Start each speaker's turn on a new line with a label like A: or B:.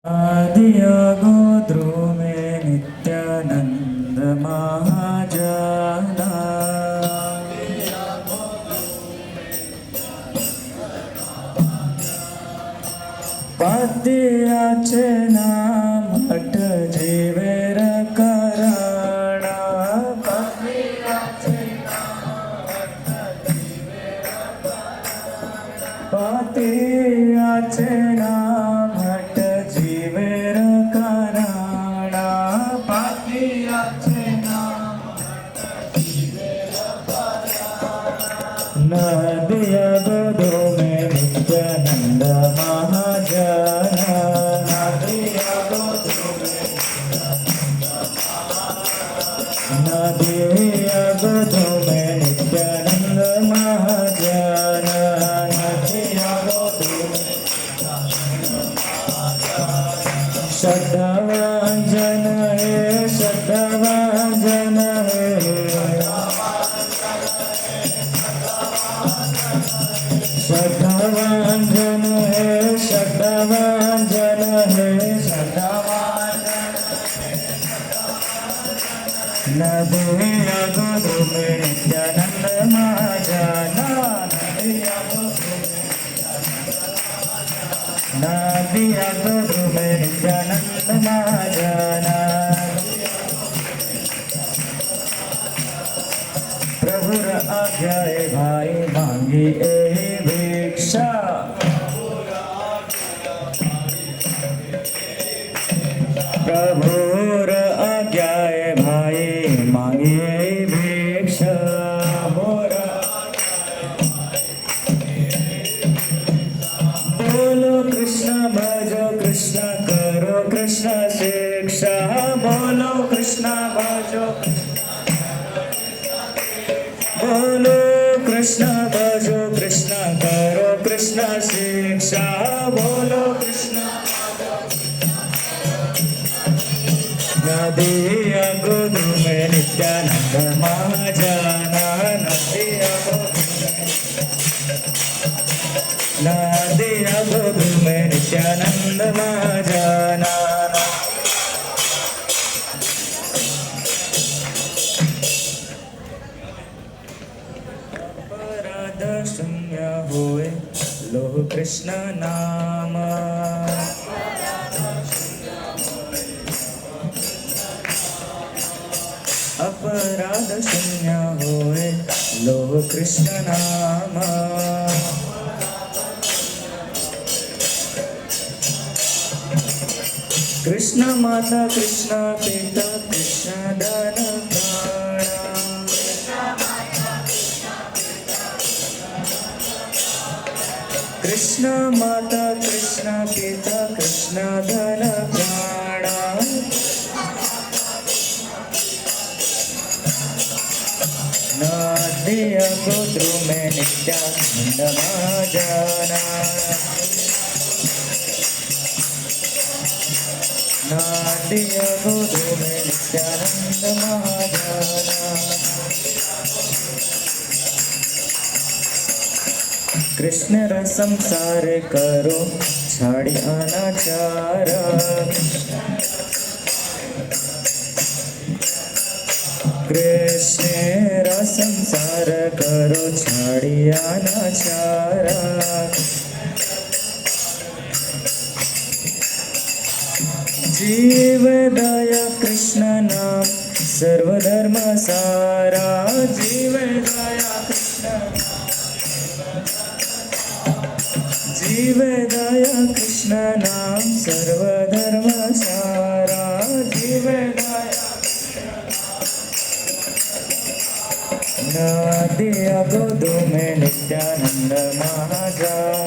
A: आदिया गोद्रो में नित्यानंद महाजना पाद्याचे नाम हट जीवेर करणा पाद्याचे नाम हट जीवेर करणा पाद्याचे नाम नदिया गोदो में नित्यानंद महाजना नदिया गोदो में नित्यानंद महाजना नदिया गोदो में श्रद्धावांजन है श्रद्धावांजन है श्रद्धावांजन है श्रद्धावांजन है श्रद्धावांजन नदिया गोदो में नित्यानंद महाजना नदिया गोदो में नित्यानंद महाजना प्रभुर आज्ञा भाई मांगी यही भिक्षा प्रभुर आज्ञा भाई मांगी यही भिक्षा बोलो कृष्ण भजो कृष्ण करो कृष्ण शिक्षा बोलो कृष्ण भजो बोलो कृष्ण भजो कृष्ण करो कृष्ण शिक्षा बोलो कृष्ण नदिया गोदो में नित्यानंद महाजना नदिया गोदो में नित्यानंद महाजना अपराध शून्य होए लो कृष्ण नाम अपराध शून्य होए लो कृष्ण नाम कृष्ण माता कृष्ण पिता कृष्ण दान प्राण कृष्ण माता कृष्ण पिता कृष्ण धन प्राण नदिया गोद्रो में नित्यानंद महाजना नदिया गोदो में नित्यानंद महाजना कृष्ण रस संसार करो छाड़ी अनाचार कृष्ण रस संसार करो छाड़ी अनाचार जीव दया कृष्ण नाम सर्वधर्म सारा जीव दया कृष्ण जीव दया कृष्ण नाम सर्वधर्म सारा जीव दया नदिया गोदो में नित्यानंद महाजना